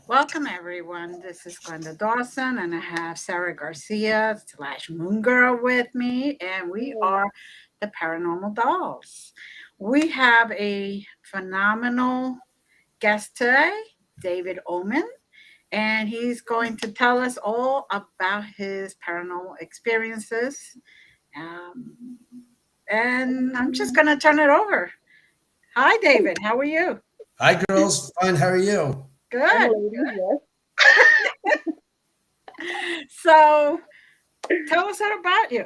Welcome, everyone. This is Glenda Dawson, and I have Sarah Garcia slash Moongirl with me, and we Hey. are the Paranormal Dolls. We have a phenomenal guest today, David Oman, and he's going to tell us all about his paranormal experiences. Um, and I'm just going to turn it over. Hi, David. How are you? Hi, girls. Fine. How are you? I'm a Good. lady, yes. So, tell us all about you.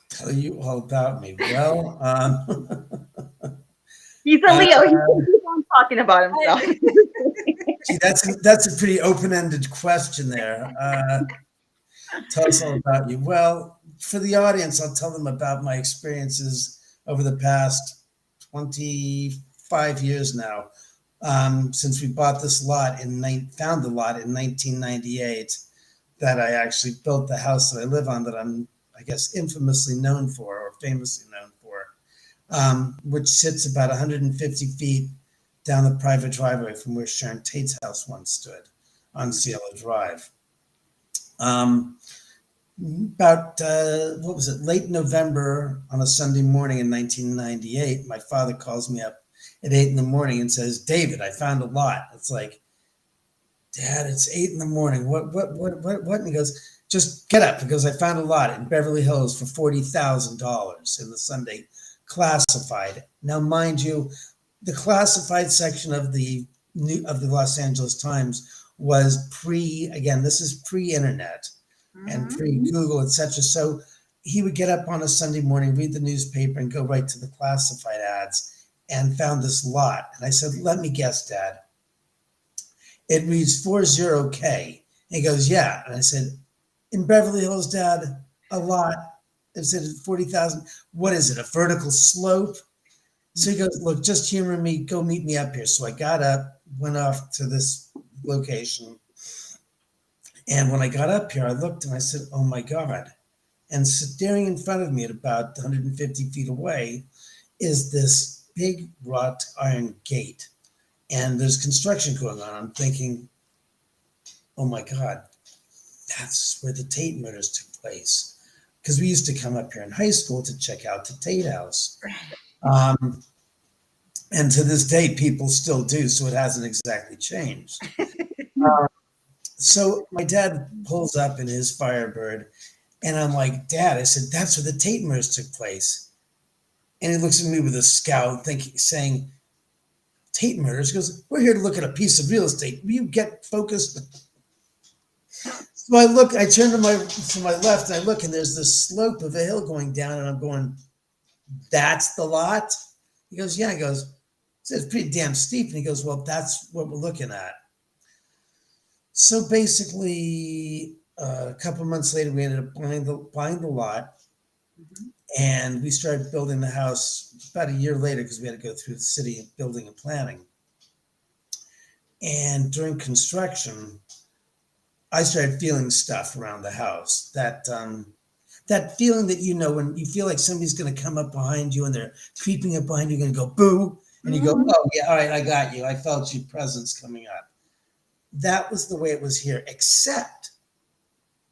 Tell you all about me. Well, He's a uh, Leo. He can keep on talking about himself. gee, that's a pretty open-ended question there. Tell us all about you. Well, for the audience, I'll tell them about my experiences over the past 25 years now. Since we bought this lot found the lot in 1998, that I actually built the house that I live on, that I'm, I guess, infamously known for, or famously known for, which sits about 150 feet down the private driveway from where Sharon Tate's house once stood on Cielo Drive. Um, about what was it, late November on a Sunday morning in 1998, my father calls me up at 8 in the morning and says, David, I found a lot. It's like, Dad, it's 8 in the morning. What? And he goes, just get up, because I found a lot in Beverly Hills for $40,000 in the Sunday classified. Now, mind you, the classified section of the Los Angeles Times was again, this is pre-internet and Mhm. pre-Google, etc. So he would get up on a Sunday morning, read the newspaper, and go right to the classified ads, and found this lot. And I said, let me guess, Dad. It reads 40K. And he goes, yeah. And I said, in Beverly Hills, Dad, a lot. It said 40,000. What is it, a vertical slope? So he goes, look, just humor me. Go meet me up here. So I got up, went off to this location. And when I got up here, I looked and I said, oh my God. And staring in front of me at about 150 feet away is this big wrought iron gate. And there's construction going on. I'm thinking, oh my God, that's where the Tate murders took place. Because we used to come up here in high school to check out the Tate house. Um, and to this day, people still do, so it hasn't exactly changed. So my dad pulls up in his Firebird, and I'm like, Dad, I said, that's where the Tate murders took place. And he looks at me with a scowl, saying, Tate murders? He goes, we're here to look at a piece of real estate. Will you get focused? So I turn to my left, and I look, and there's this slope of a hill going down, and I'm going, that's the lot? He goes, yeah. He goes, it's pretty damn steep. And he goes, well, that's what we're looking at. So basically, a couple of months later, we ended up buying the lot, and we started building the house about a year later, because we had to go through the city building and planning. And during construction, I started feeling stuff around the house. That feeling that, when you feel like somebody's going to come up behind you and they're creeping up behind you, going to go boo, and you go, oh yeah, all right, I got you. I felt your presence coming up. That was the way it was here, except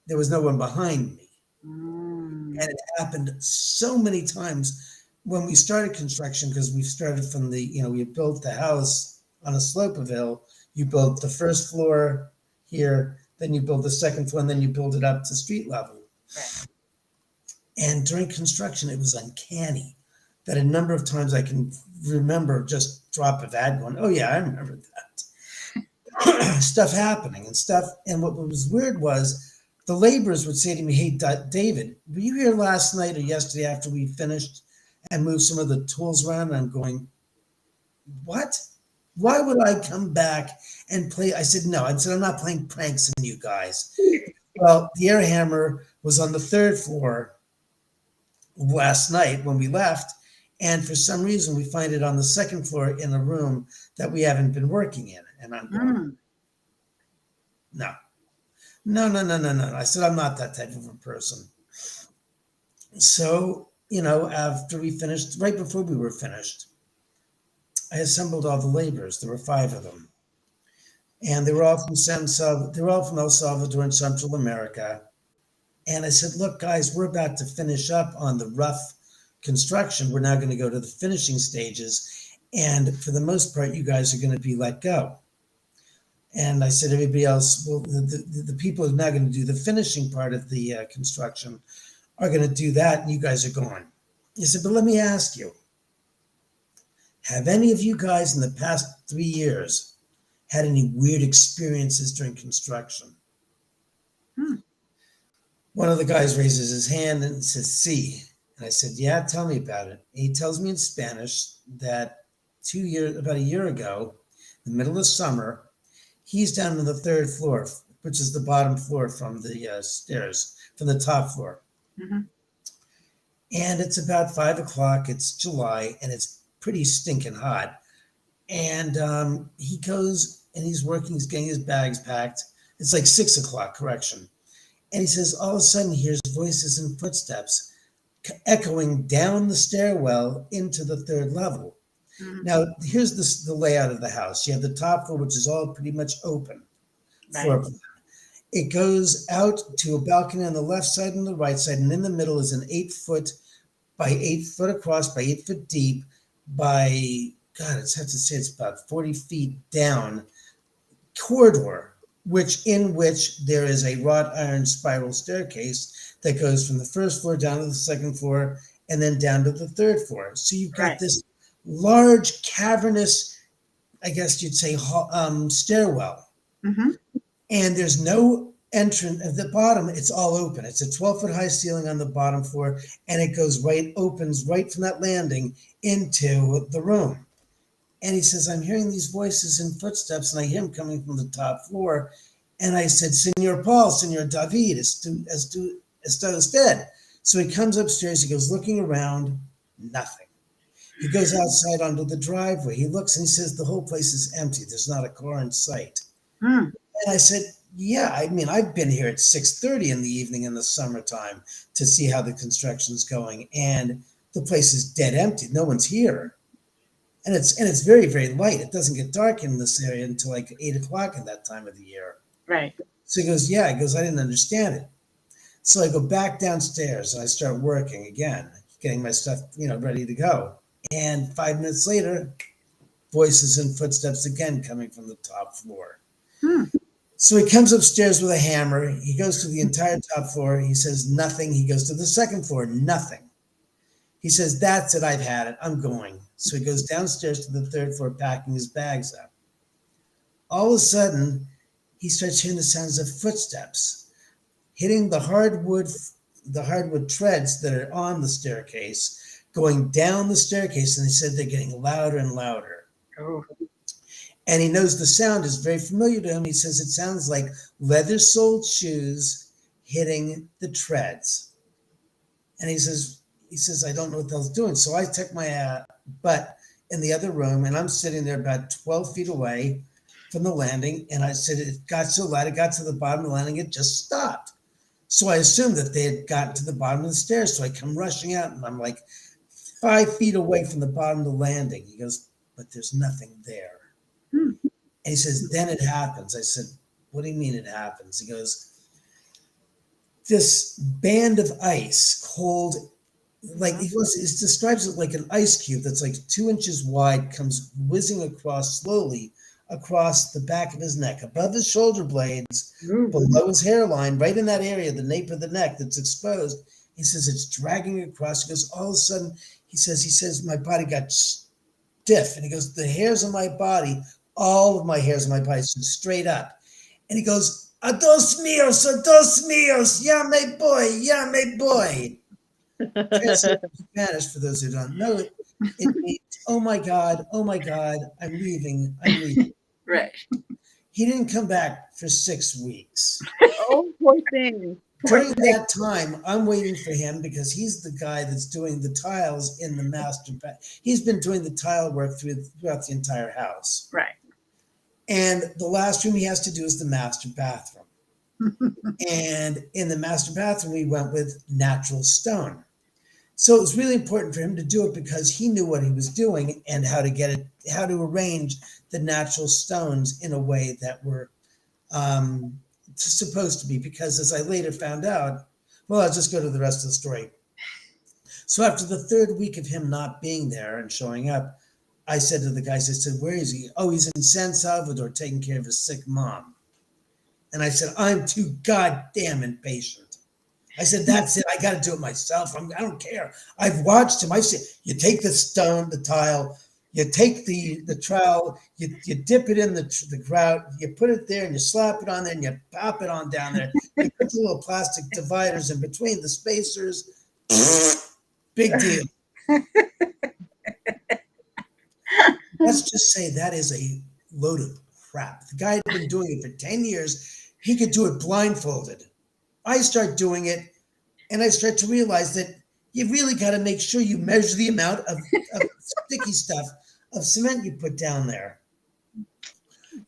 there was no one behind me. And it happened so many times when we started construction, because we started from we built the house on a slope of hill. You built the first floor here, then you build the second floor, and then you build it up to street level. Right. And during construction, it was uncanny that a number of times I can remember just drop of ad going, oh yeah, I remember that. Stuff happening and stuff. And what was weird was the laborers would say to me, hey, David, were you here last night or yesterday after we finished and moved some of the tools around? And I'm going, what? Why would I come back and play? I said, no. I said, I'm not playing pranks on you guys. Well, the air hammer was on the third floor last night when we left. And for some reason, we find it on the second floor in a room that we haven't been working in. And I'm going, no. I said, I'm not that type of a person. So, after we finished, right before we were finished, I assembled all the laborers. There were 5 of them. And they were all from El Salvador and Central America. And I said, look, guys, we're about to finish up on the rough construction. We're now going to go to the finishing stages. And for the most part, you guys are going to be let go. And I said, everybody else, well, the people who are now going to do the finishing part of the construction are going to do that, and you guys are gone. He said, but let me ask you, have any of you guys in the past 3 years had any weird experiences during construction? One of the guys raises his hand and says, "Sí." And I said, "Yeah, tell me about it." And he tells me in Spanish that about a year ago, in the middle of summer, he's down on the third floor, which is the bottom floor from the stairs, from the top floor. Mm-hmm. And it's about 5 o'clock. It's July, and it's pretty stinking hot. And he goes and he's working. He's getting his bags packed. It's like 6 o'clock, correction. And he says, all of a sudden, he hears voices and footsteps echoing down the stairwell into the third level. Mm-hmm. Now, here's the layout of the house. You have the top floor, which is all pretty much open. Right. It goes out to a balcony on the left side and the right side, and in the middle is an 8 foot by 8 foot across by 8 foot deep by, God, it's have to say it's about 40 feet down corridor, in which there is a wrought iron spiral staircase that goes from the first floor down to the second floor and then down to the third floor. So you've got this large cavernous, I guess you'd say, stairwell. Mm-hmm. And there's no entrance at the bottom. It's all open. It's a 12-foot high ceiling on the bottom floor, and it opens right from that landing into the room. And he says, I'm hearing these voices and footsteps, and I hear him coming from the top floor. And I said, Senor Paul, Senor David, está usted? So he comes upstairs, he goes looking around, nothing. He goes outside onto the driveway. He looks and he says, the whole place is empty. There's not a car in sight. And I said, yeah, I mean, I've been here at 6:30 in the evening in the summertime to see how the construction's going. And the place is dead empty. No one's here. And it's very, very light. It doesn't get dark in this area until like 8 o'clock at that time of the year. Right. So he goes, yeah. He goes, I didn't understand it. So I go back downstairs and I start working again, getting my stuff, ready to go. And 5 minutes later, voices and footsteps again coming from the top floor. So he comes upstairs with a hammer. He goes to the entire top floor. He says nothing. He goes to the second floor, nothing. He says, that's it. I've had it. I'm going. So he goes downstairs to the third floor, packing his bags up. All of a sudden, he starts hearing the sounds of footsteps hitting the hardwood treads that are on the staircase, going down the staircase. And he said they're getting louder and louder. Oh. And he knows the sound is very familiar to him. He says it sounds like leather-soled shoes hitting the treads. And he says, I don't know what the hell's doing. So I took my butt in the other room, and I'm sitting there about 12 feet away from the landing. And I said, it got so loud, it got to the bottom of the landing, it just stopped. So I assumed that they had gotten to the bottom of the stairs. So I come rushing out, and I'm like 5 feet away from the bottom of the landing. He goes, but there's nothing there. And he says, then it happens. I said, what do you mean it happens? He goes, this band of ice, cold, like he describes it like an ice cube that's like 2 inches wide, comes whizzing across slowly across the back of his neck, above his shoulder blades, below his hairline, right in that area, the nape of the neck that's exposed. He says it's dragging across. He goes, all of a sudden, he says, my body got stiff. And he goes, the hairs on my body, all of my hairs on my body stood straight up. And he goes, a dos míos, ya me boy. Spanish, for those who don't know it, it means, oh my God, I'm leaving. Right. He didn't come back for 6 weeks. Oh, poor thing. During that time, I'm waiting for him because he's the guy that's doing the tiles in the master bath. He's been doing the tile work throughout the entire house. Right. And the last room he has to do is the master bathroom. And in the master bathroom, we went with natural stone. So it was really important for him to do it because he knew what he was doing and how to get it, how to arrange the natural stones in a way that were supposed to be. Because as I later found out, well, I'll just go to the rest of the story. So after the third week of him not being there and showing up, I said to the guys, I said, where is he? Oh, he's in San Salvador taking care of his sick mom. And I said, I'm too goddamn impatient. I said, that's it. I got to do it myself. I don't care. I've watched him. I said, you take the stone, the tile, you take the trowel, you dip it in the grout, you put it there and you slap it on there and you pop it on down there. You put the little plastic dividers in between the spacers. Big deal. Let's just say that is a load of crap. The guy had been doing it for 10 years. He could do it blindfolded. I start doing it, and I start to realize that you really got to make sure you measure the amount of sticky stuff of cement you put down there.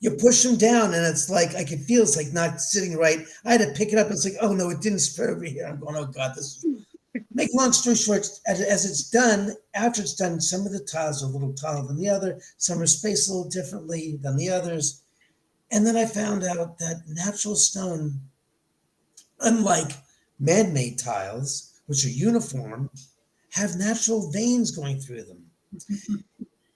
You push them down, and it's like, I could feel it's like not sitting right. I had to pick it up. It's like, oh, no, it didn't spread over here. I'm going, oh, God, this is... Make a long story short, as it's done, after it's done, some of the tiles are a little taller than the other. Some are spaced a little differently than the others. And then I found out that natural stone, unlike man-made tiles, which are uniform, have natural veins going through them.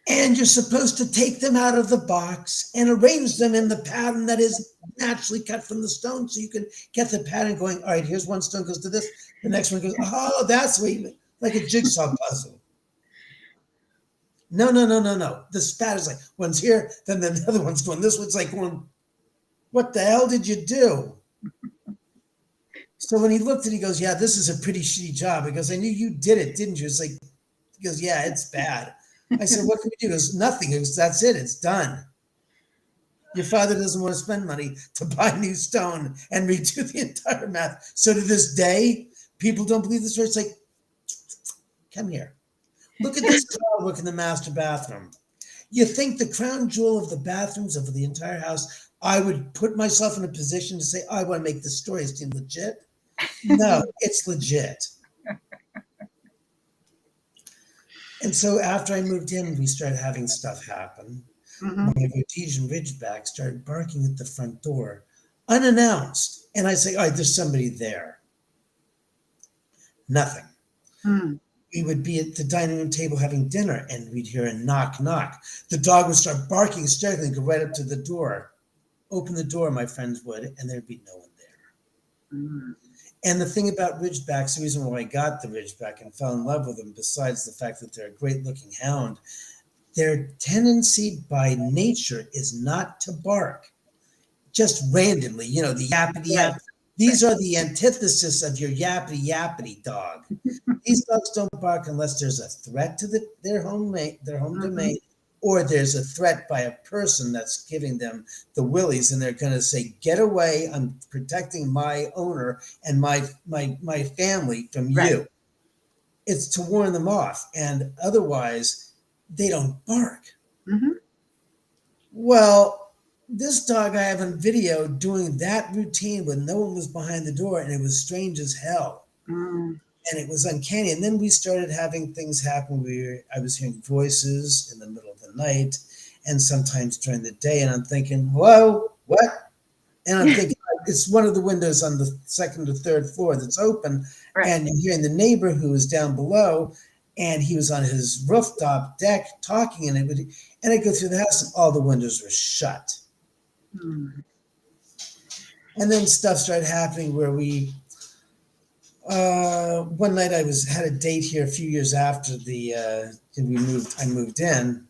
And you're supposed to take them out of the box and arrange them in the pattern that is naturally cut from the stone, so you can get the pattern going. All right, here's one stone goes to this, the next one goes, oh, that's what you, like a jigsaw puzzle. No. The pattern's like, one's here, then the other one's going, this one's like going, what the hell did you do? So when he looked at it, he goes, yeah, this is a pretty shitty job. He goes, I knew you did it, didn't you? It's like, he goes, yeah, it's bad. I said, what can we do? He goes, nothing. He goes, that's it. It's done. Your father doesn't want to spend money to buy new stone and redo the entire math. So to this day, people don't believe the story. It's like, come here. Look at this tile work in the master bathroom. You think the crown jewel of the bathrooms of the entire house, I would put myself in a position to say, I want to make this story seem legit? No, it's legit. And so after I moved in, we started having stuff happen. Mm-hmm. My Rhodesian Ridgeback started barking at the front door, unannounced. And I say, all right, there's somebody there. Nothing. We would be at the dining room table having dinner, and we'd hear a knock, knock. The dog would start barking hysterically and go right up to the door. Open the door, my friends would, and there'd be no one there. And the thing about Ridgebacks, the reason why I got the Ridgeback and fell in love with them, besides the fact that they're a great-looking hound, their tendency by nature is not to bark just randomly. You know, the yappity yap. These are the antithesis of your yappity yappity dog. These dogs don't bark unless there's a threat to their home domain, or there's a threat by a person that's giving them the willies, and they're going to say, get away, I'm protecting my owner and my family from you. It's to warn them off, and otherwise they don't bark. Well, this dog I have on video doing that routine when no one was behind the door, and it was strange as hell. And it was uncanny. And then we started having things happen where I was hearing voices in the middle of the night and sometimes during the day. And I'm thinking, whoa, what? And I'm thinking, it's one of the windows on the second or third floor that's open. And you're hearing the neighbor who was down below, and he was on his rooftop deck talking. And I go through the house and all the windows were shut. And then stuff started happening where one night I had a date here a few years after I moved in,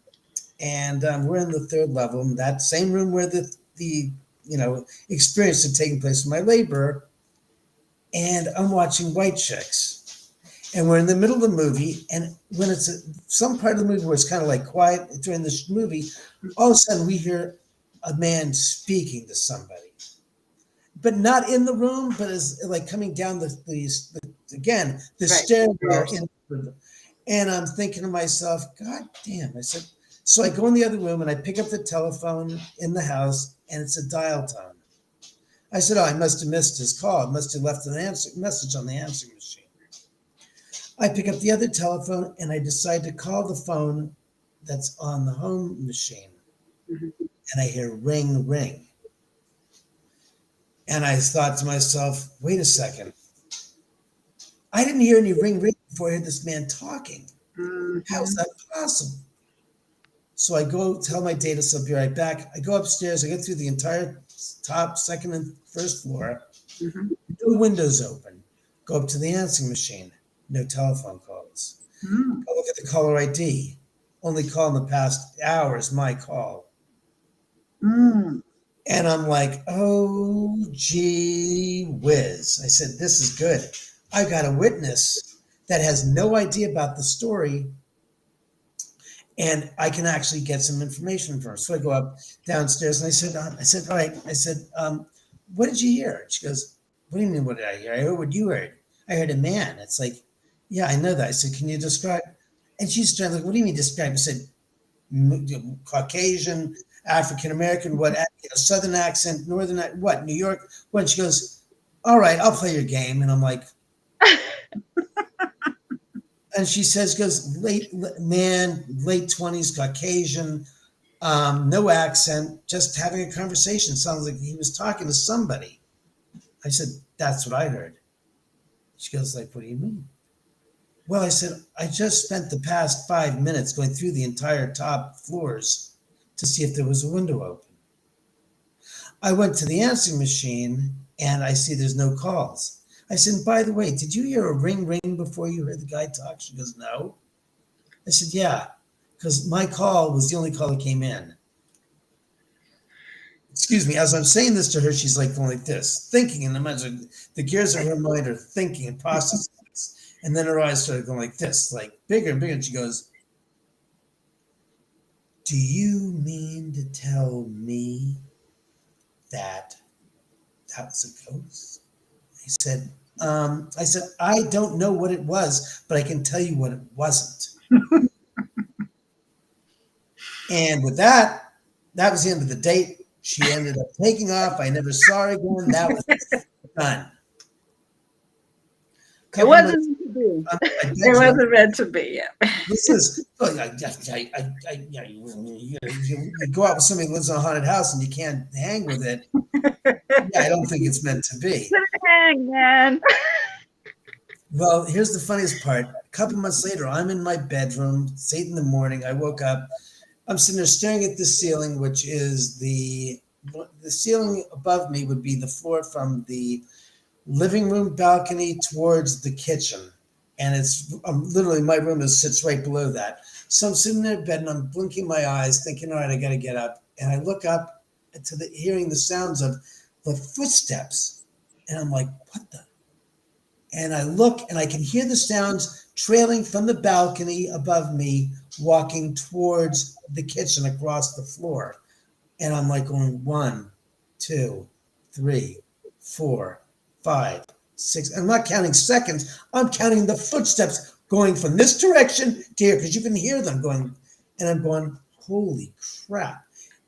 and we're in the third level in that same room where the experience had taken place with my laborer, and I'm watching White Chicks, and we're in the middle of the movie, and when it's some part of the movie where it's kind of like quiet during the movie, all of a sudden we hear a man speaking to somebody. But not in the room, but as like coming down the stairwell. And I'm thinking to myself, God damn. I said, so I go in the other room and I pick up the telephone in the house, and it's a dial tone. I said, oh, I must have missed his call. I must have left an message on the answering machine. I pick up the other telephone and I decide to call the phone that's on the home machine. Mhm. And I hear ring, ring. And I thought to myself, wait a second. I didn't hear any ring, ring before I heard this man talking. How is Mhm. that possible? So I go tell my data sub, be right back. I go upstairs. I go through the entire top, second, and first floor. Mhm. No windows open. Go up to the answering machine. No telephone calls. Mm. Go look at the caller ID. Only call in the past hour is my call. Mm. And I'm like, oh, gee whiz. I said, this is good. I've got a witness that has no idea about the story, and I can actually get some information from her. So I go up downstairs and I said, all right. I said, what did you hear? She goes, what do you mean, what did I hear? I heard what you heard. I heard a man. It's like, yeah, I know that. I said, can you describe? And she's trying, like, what do you mean describe? I said, Caucasian, African American, what, Southern accent, Northern, what, New York? What? And she goes, all right, I'll play your game. And I'm like, and she says, goes, late 20s, Caucasian, no accent, just having a conversation. Sounds like he was talking to somebody. I said, that's what I heard. She goes, like, what do you mean? Well, I said, I just spent the past 5 minutes going through the entire top floors to see if there was a window open. I went to the answering machine and I see there's no calls. I said, by the way, did you hear a ring ring before you heard the guy talk? She goes, no. I said, yeah, because my call was the only call that came in. Excuse me, as I'm saying this to her, she's like going like this, thinking, and the gears of her mind are thinking and processing this. And then her eyes started going like this, like bigger and bigger. And she goes, do you mean to tell me that that was a ghost? I said, I don't know what it was, but I can tell you what it wasn't. And with that, that was the end of the date. She ended up taking off. I never saw her again. That was done. It wasn't meant to be. It wasn't meant to be. Yeah. This is, you go out with somebody who lives in a haunted house and you can't hang with it. Yeah, I don't think it's meant to be. Hang, man. Well, here's the funniest part. A couple months later, I'm in my bedroom. It's 8 a.m. I woke up. I'm sitting there staring at the ceiling, which is the ceiling above me would be the floor from the living room balcony towards the kitchen. And it's literally my room sits right below that. So I'm sitting there in bed and I'm blinking my eyes thinking, all right, I got to get up. And I look up to hearing the sounds of the footsteps. And I'm like, what the? And I look and I can hear the sounds trailing from the balcony above me, walking towards the kitchen across the floor. And I'm like going 1, 2, 3, 4, 5, 6. I'm not counting seconds. I'm counting the footsteps going from this direction to here because you can hear them going. And I'm going, holy crap.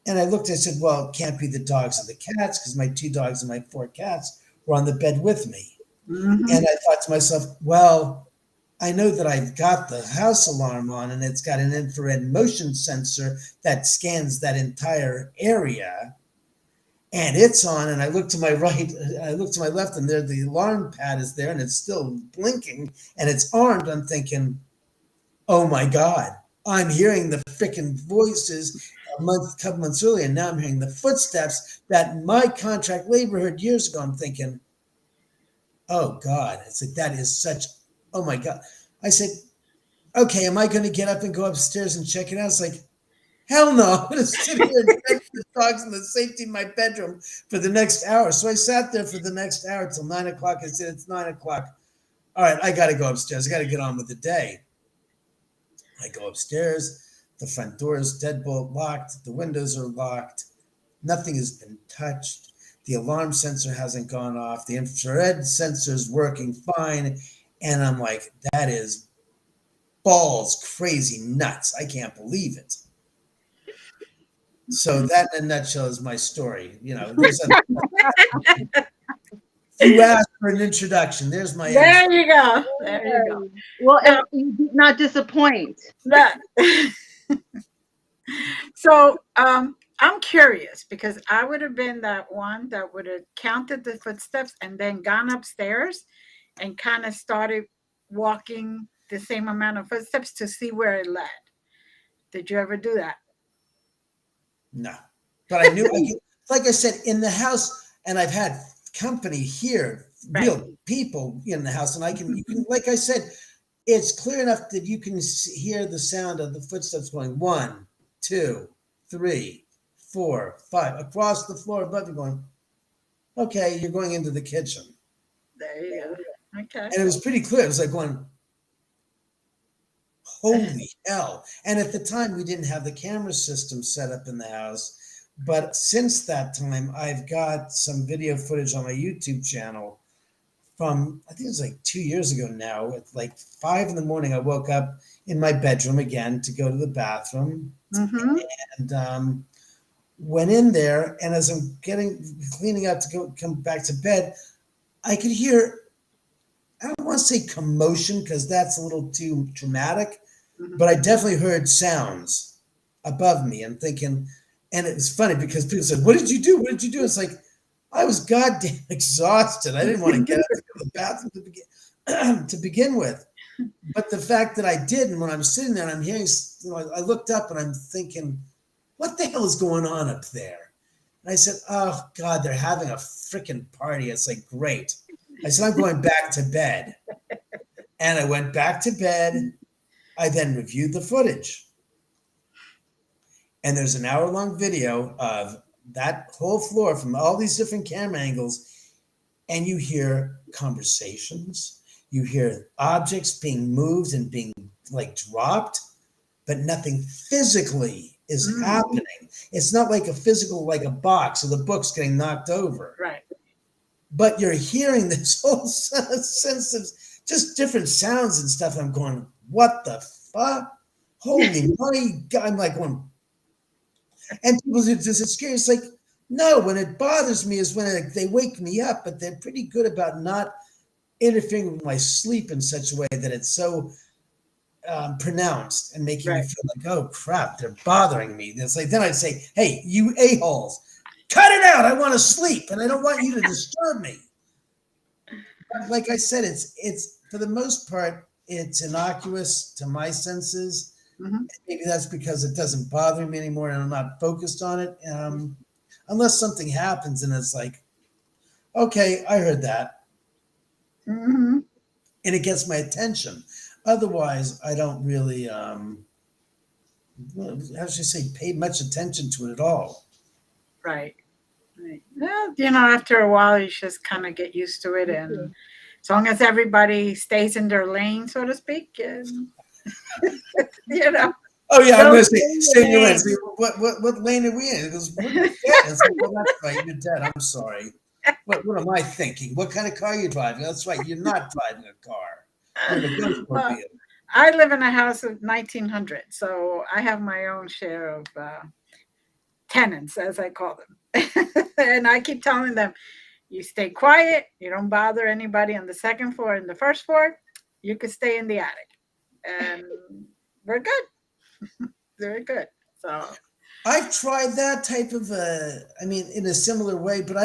And I looked, I said, well, it can't be the dogs or the cats because my 2 dogs and my 4 cats were on the bed with me. Mm-hmm. And I thought to myself, well, I know that I've got the house alarm on and it's got an infrared motion sensor that scans that entire area. And it's on, and I look to my right, I look to my left, and there the alarm pad is there, and it's still blinking, and it's armed. I'm thinking, oh my God, I'm hearing the freaking voices a couple months earlier, and now I'm hearing the footsteps that my contract labor heard years ago. I'm thinking, oh God, it's like that is such, oh my God. I said, okay, am I going to get up and go upstairs and check it out? It's like, hell no, I'm going to sit here and defend the dogs in the safety of my bedroom for the next hour. So I sat there for the next hour till 9 o'clock. I said, it's 9 o'clock. All right, I got to go upstairs. I got to get on with the day. I go upstairs. The front door is deadbolt locked. The windows are locked. Nothing has been touched. The alarm sensor hasn't gone off. The infrared sensor is working fine. And I'm like, that is balls crazy nuts. I can't believe it. So that in a nutshell is my story. You know, there's You asked for an introduction. There's my answer. There you go. There you go. Well, Now- you did not disappoint. That. So I'm curious because I would have been that one that would have counted the footsteps and then gone upstairs and kind of started walking the same amount of footsteps to see where it led. Did you ever do that? No, but I knew. Like I said, in the house, and I've had company here, real people in the house, and you can, like I said, it's clear enough that you can hear the sound of the footsteps going 1, 2, 3, 4, 5 across the floor above you, going, okay, you're going into the kitchen. There you go. Okay. And it was pretty clear. It was like going, holy hell. And at the time, we didn't have the camera system set up in the house. But since that time, I've got some video footage on my YouTube channel from, I think it was like 2 years ago now. At like 5 in the morning, I woke up in my bedroom again to go to the bathroom. Mm-hmm. And went in there. And as I'm cleaning up to come back to bed, I could hear, I don't want to say commotion because that's a little too dramatic, but I definitely heard sounds above me and thinking, and it was funny because people said, what did you do? What did you do? It's like, I was goddamn exhausted. I didn't want to get up to go to the bathroom to begin with. But the fact that I did, and when I'm sitting there and I'm hearing, I looked up and I'm thinking, what the hell is going on up there? And I said, oh God, they're having a freaking party. It's like, great. I said, I'm going back to bed. And I went back to bed. I then reviewed the footage. And there's an hour-long video of that whole floor from all these different camera angles. And you hear conversations. You hear objects being moved and being like dropped, but nothing physically is happening. It's not like a physical, like a box or the book's getting knocked over. Right. But you're hearing this whole sense of just different sounds and stuff. I'm going, what the fuck? Holy my God. I'm like going, and people say, does it scare you? It's like, no, when it bothers me is when they wake me up, but they're pretty good about not interfering with my sleep in such a way that it's so pronounced and making me feel like, oh crap, they're bothering me. It's like, then I'd say, hey, you a-holes, cut it out. I want to sleep and I don't want you to disturb me. But like I said, it's for the most part, it's innocuous to my senses. Mm-hmm. Maybe that's because it doesn't bother me anymore and I'm not focused on it. Unless something happens and it's like, okay, I heard that. Mm-hmm. And it gets my attention. Otherwise, I don't really, how should I say, pay much attention to it at all. Right. Well, after a while, you just kind of get used to it. And as long as everybody stays in their lane, so to speak, and, Oh, yeah, I'm going to say in your lane. What lane are we in? It goes, we're dead. It's like, well, that's right, you're dead. I'm sorry. What am I thinking? What kind of car are you driving? That's right, you're not driving a car. Well, I live in a house of 1900, so I have my own share of tenants, as I call them. And I keep telling them, you stay quiet, you don't bother anybody on the second floor and the first floor, you could stay in the attic. And we're good. Very good. So I've tried that type of in a similar way, but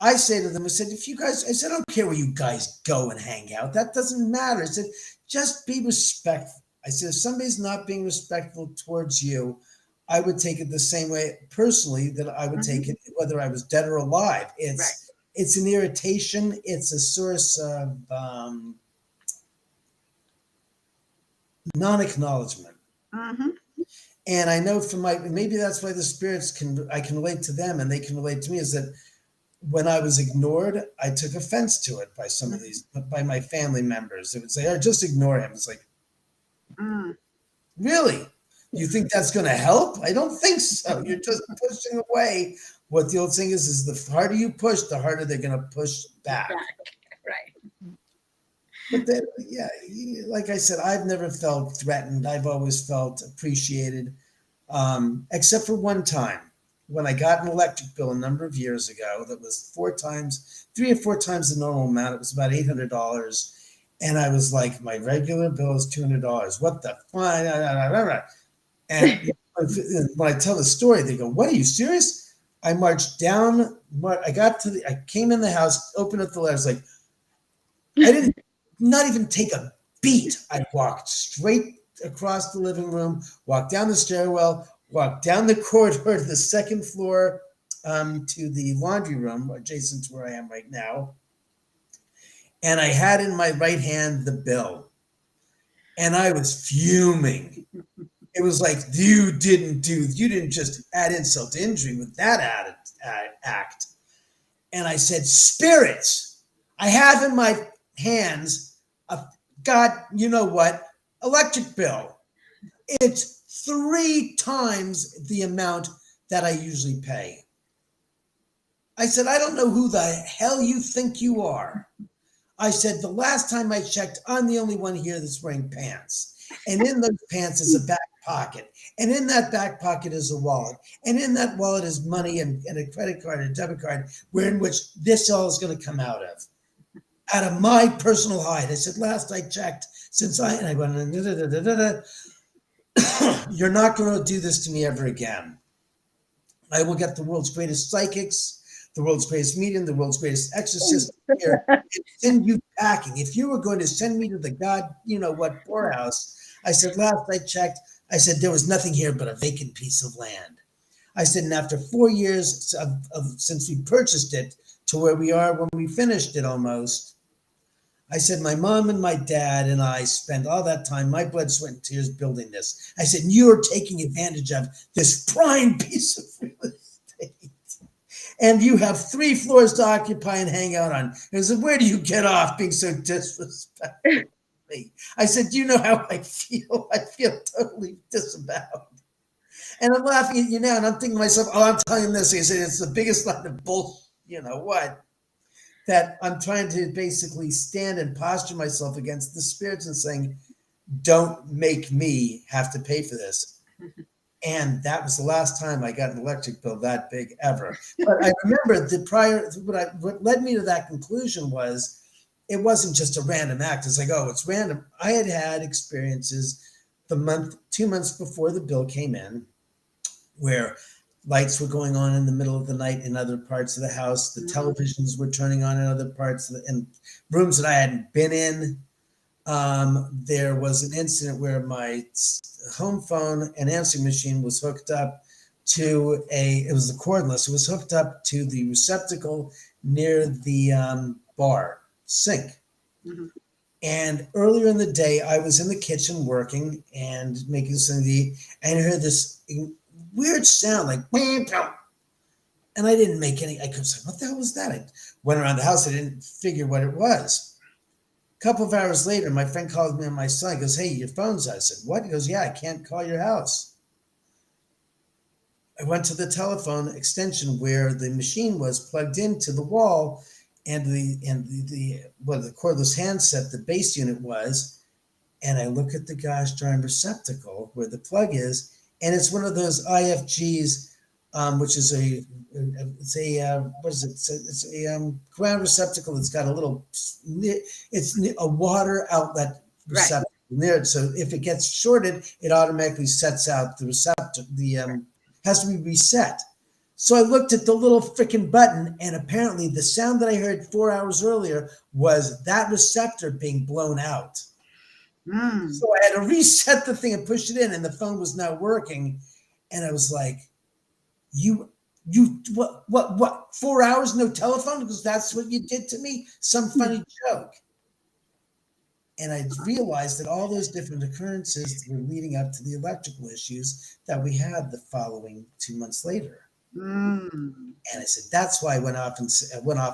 I say to them, I said, I don't care where you guys go and hang out. That doesn't matter. I said, just be respectful. I said, if somebody's not being respectful towards you, I would take it the same way personally that I would take it whether I was dead or alive. It's an irritation. It's a source of non-acknowledgement. Mm-hmm. And I know from maybe that's why the spirits I can relate to them and they can relate to me, is that when I was ignored, I took offense to it by some of these, by my family members. They would say, oh, just ignore him. It's like, really? You think that's going to help? I don't think so. You're just pushing away. What the old saying is the harder you push, the harder they're going to push back. Right. But then, like I said, I've never felt threatened. I've always felt appreciated, except for one time. when I got an electric bill a number of years ago that was 3 or 4 times the normal amount. It was about $800. And I was like, my regular bill is $200. What the fuck? And when I tell the story, they go, "What, are you serious?" I marched down. I came in the house, opened up the letters. Like, I didn't, not even take a beat. I walked straight across the living room, walked down the stairwell, walked down the corridor to the second floor, to the laundry room adjacent to where I am right now. And I had in my right hand the bill. And I was fuming. It was like, you didn't just add insult to injury with that act. And I said, spirits, I have in my hands a, God, you know what, electric bill. It's 3 times the amount that I usually pay. I said, I don't know who the hell you think you are. I said, the last time I checked, I'm the only one here that's wearing pants. And in those pants is a back pocket. And in that back pocket is a wallet. And in that wallet is money and a credit card and a debit card, in which this all is going to come out of my personal hide. I said, last I checked, and I went, you're not going to do this to me ever again. I will get the world's greatest psychics, the world's greatest medium, the world's greatest exorcist here, and send you packing. If you were going to send me to the God, you know what, poorhouse, I said, last I checked, I said, there was nothing here but a vacant piece of land. I said, and after 4 years since we purchased it to where we are when we finished it almost, I said, my mom and my dad and I spent all that time, my blood, sweat, and tears building this. I said, you're taking advantage of this prime piece of real estate. And you have 3 floors to occupy and hang out on. I said, where do you get off being so disrespectful? I said, do you know how I feel? I feel totally disavowed. And I'm laughing at you now, and I'm thinking to myself, oh, I'm telling him this. I said, it's the biggest line of bullshit, you know what? That I'm trying to basically stand and posture myself against the spirits and saying, don't make me have to pay for this. And that was the last time I got an electric bill that big ever. But I remember what led me to that conclusion was, it wasn't just a random act. It's like, oh, it's random. I had experiences 2 months before the bill came in, where lights were going on in the middle of the night in other parts of the house. The televisions were turning on in other parts in rooms that I hadn't been in. There was an incident where my home phone and answering machine was hooked up to it was the cordless. It was hooked up to the receptacle near the bar sink. Mm-hmm. And earlier in the day, I was in the kitchen working and making something to eat, and I heard this weird sound like, and I didn't make any. I could say, what the hell was that? I went around the house. I didn't figure what it was. A couple of hours later, my friend called me on my son. He goes, hey, your phone's out. I said, what? He goes, yeah, I can't call your house. I went to the telephone extension where the machine was plugged into the wall, and the cordless handset, the base unit was, and I look at the gosh darn receptacle where the plug is, and it's one of those IFGs, which is it's a ground receptacle that's got a little, it's a water outlet receptacle near it. So if it gets shorted, it automatically sets out the receptor. Has to be reset. So I looked at the little freaking button, and apparently the sound that I heard 4 hours earlier was that receptor being blown out. So I had to reset the thing and push it in, and the phone was not working. And I was like, what, 4 hours, no telephone? Because that's what you did to me? Some funny joke. And I realized that all those different occurrences were leading up to the electrical issues that we had the following 2 months later. And I said, that's why I went off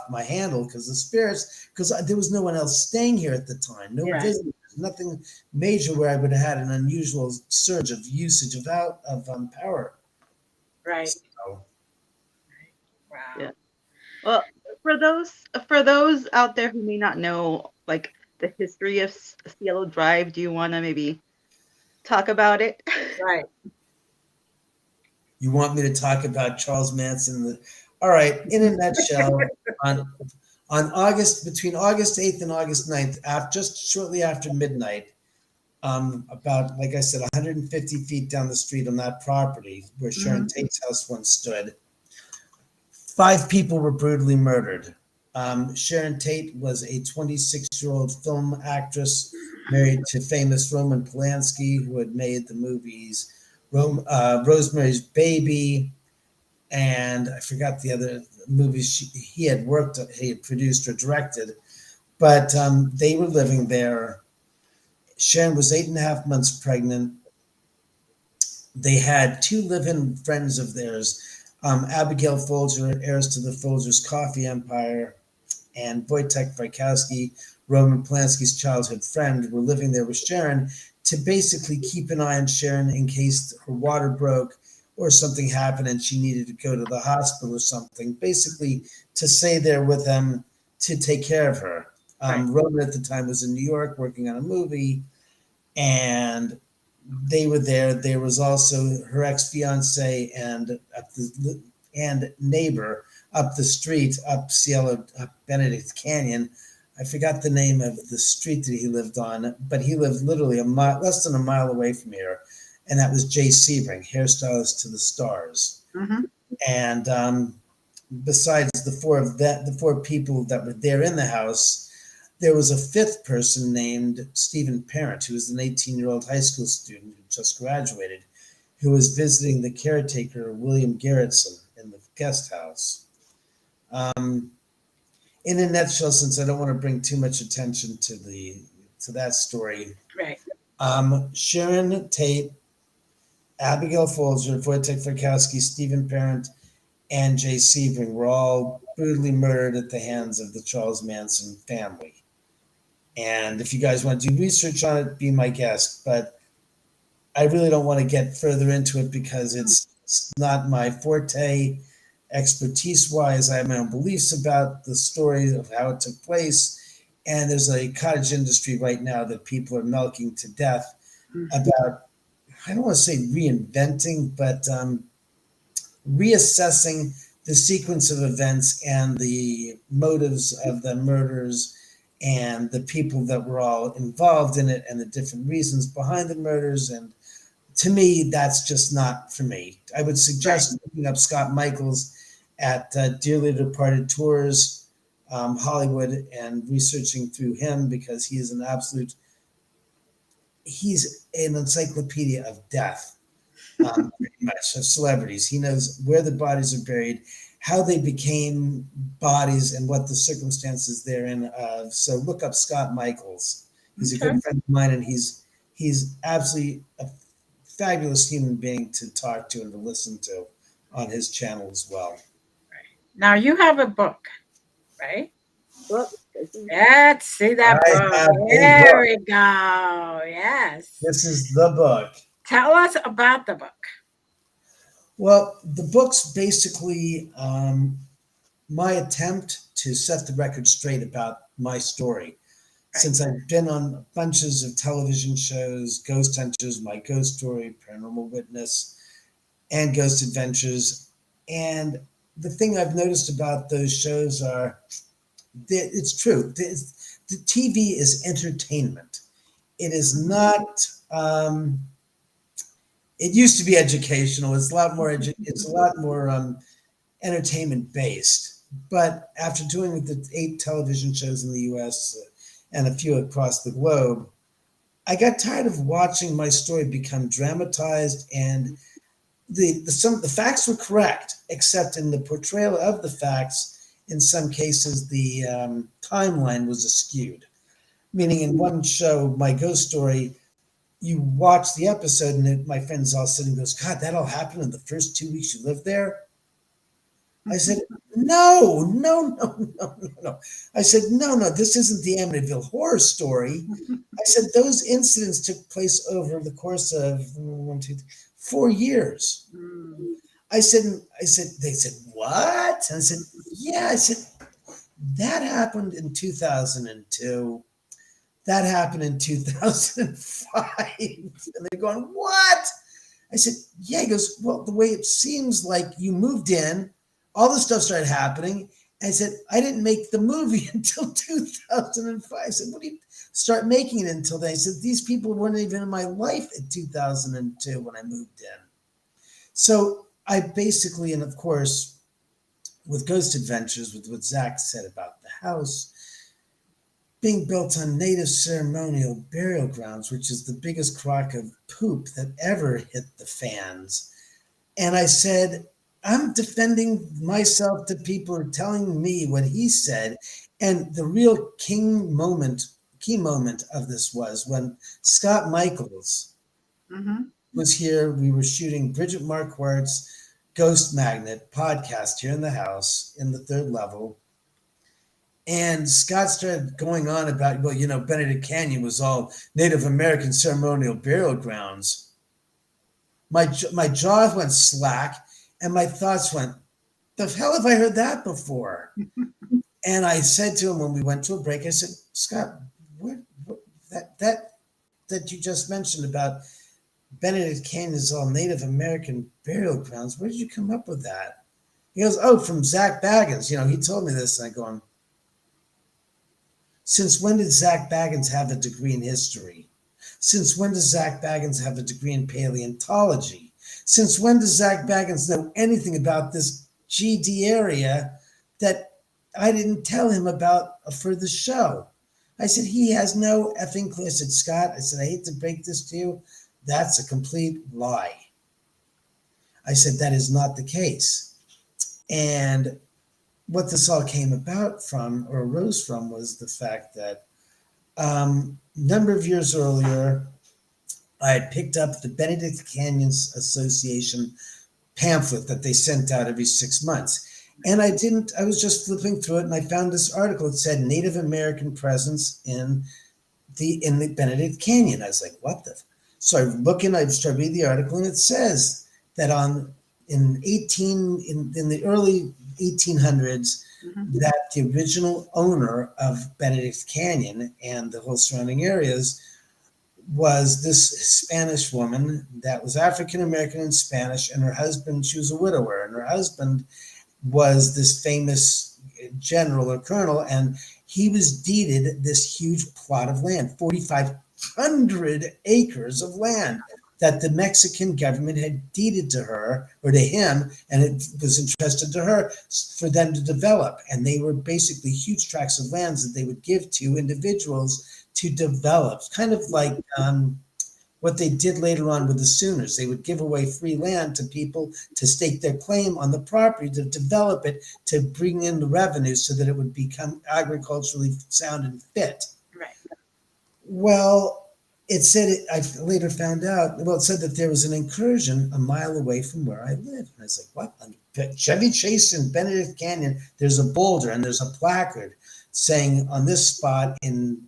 my handle, because the spirits, because there was no one else staying here at the time, no visitors, nothing major where I would have had an unusual surge of usage of power. Right. So, Wow. Yeah. Well, for those out there who may not know, like, the history of Cielo Drive, do you want to maybe talk about it? Right. You want me to talk about Charles Manson? All right, in a nutshell, on between August 8th and August 9th, just shortly after midnight, about, like I said, 150 feet down the street on that property where Sharon Tate's house once stood, 5 people were brutally murdered. Sharon Tate was a 26-year-old film actress married to famous Roman Polanski, who had made the movies Rosemary's Baby, and I forgot the other movies he had produced or directed. But they were living there. Sharon was 8.5 months pregnant. They had 2 live-in friends of theirs, Abigail Folger, heiress to the Folgers coffee empire, and Wojtek Frykowski, Roman Polanski's childhood friend, were living there with Sharon to basically keep an eye on Sharon in case her water broke or something happened and she needed to go to the hospital or something, basically to stay there with them to take care of her. Roman at the time was in New York working on a movie, and they were there. There was also her ex-fiance and neighbor up the street, up Benedict Canyon. I forgot the name of the street that he lived on, but he lived literally less than a mile away from here, and that was Jay Sebring, hairstylist to the stars. And besides the 4 people that were there in the house, there was a 5th person named Stephen Parent, who was an 18-year-old high school student who just graduated, who was visiting the caretaker, William Garrettson, in the guest house. In a nutshell, since I don't want to bring too much attention to that story, Sharon Tate, Abigail Folger, Wojtek Frykowski, Stephen Parent, and Jay Sebring were all brutally murdered at the hands of the Charles Manson family. And if you guys want to do research on it, be my guest. But I really don't want to get further into it because it's not my forte. Expertise-wise, I have my own beliefs about the story of how it took place. And there's a cottage industry right now that people are milking to death about, I don't want to say reinventing, but reassessing the sequence of events and the motives of the murders and the people that were all involved in it and the different reasons behind the murders. And to me, that's just not for me. I would suggest looking up Scott Michaels at Dearly Departed Tours, Hollywood, and researching through him, because he's an encyclopedia of death, pretty much, of celebrities. He knows where the bodies are buried, how they became bodies, and what the circumstances therein of. So look up Scott Michaels. He's a good friend of mine, and he's absolutely a fabulous human being to talk to and to listen to on his channel as well. Now you have a book, right? Well, Let's see that book. There we go. Yes. This is the book. Tell us about the book. Well, the book's basically my attempt to set the record straight about my story. Since I've been on bunches of television shows, Ghost Hunters, My Ghost Story, Paranormal Witness, and Ghost Adventures. And the thing I've noticed about those shows are, it's true, the TV is entertainment. It is not, it used to be educational. It's a lot more entertainment based. But after doing the 8 television shows in the US and a few across the globe, I got tired of watching my story become dramatized, and some of the facts were correct, except in the portrayal of the facts, in some cases the timeline was skewed. Meaning, in one show, My Ghost Story, you watch the episode and my friend's all sitting and goes, "God, that all happened in the first 2 weeks you lived there?" I said, no. I said, no, this isn't the Amityville Horror Story. I said, those incidents took place over the course of 4 years. I said, they said, what? And I said, yeah. I said, that happened in 2002. That happened in 2005. And they're going, what? I said, yeah. He goes, well, the way it seems like you moved in, all this stuff started happening. I said, I didn't make the movie until 2005. I said, what do you start making it until then? I said, these people weren't even in my life in 2002 when I moved in. So I basically, and of course, with Ghost Adventures, with what Zach said about the house being built on native ceremonial burial grounds, which is the biggest crock of poop that ever hit the fans. And I said, I'm defending myself to people who are telling me what he said. And the real key moment of this was when Scott Michaels was here. We were shooting Bridget Marquardt's Ghost Magnet podcast here in the house in the third level. And Scott started going on about, well, you know, Benedict Canyon was all Native American ceremonial burial grounds. My jaw went slack and my thoughts went, the hell have I heard that before? And I said to him when we went to a break, I said, Scott, what that you just mentioned about Benedict Canyon is all Native American burial grounds, where did you come up with that? He goes, oh, from Zach Baggins. You know, he told me this. And I go, since when did Zach Baggins have a degree in history? Since when does Zach Baggins have a degree in paleontology? Since when does Zach Baggins know anything about this GD area that I didn't tell him about for the show? I said, he has no effing clue. I said, Scott, I said, I hate to break this to you. That's a complete lie. I said, that is not the case. And what this all came about from or arose from was the fact that a number of years earlier, I had picked up the Benedict Canyons Association pamphlet that they sent out every 6 months. And I was just flipping through it and I found this article. It said Native American presence in the Benedict Canyon. I was like, what the? So I started reading the article and it says that in the early 1800s, that the original owner of Benedict Canyon and the whole surrounding areas was this Spanish woman that was African American and Spanish, and her husband, she was a widower, and her husband was this famous general or colonel, and he was deeded this huge plot of land, 4,500 acres of land that the Mexican government had deeded to her or to him, and it was entrusted to her for them to develop. And they were basically huge tracts of lands that they would give to individuals to develop, kind of like what they did later on with the Sooners. They would give away free land to people to stake their claim on the property, to develop it, to bring in the revenue so that it would become agriculturally sound and fit. Right. Well, it said, I later found out, it said that there was an incursion a mile away from where I live. And I was like, what? On Chevy Chase in Benedict Canyon, there's a boulder and there's a placard saying on this spot in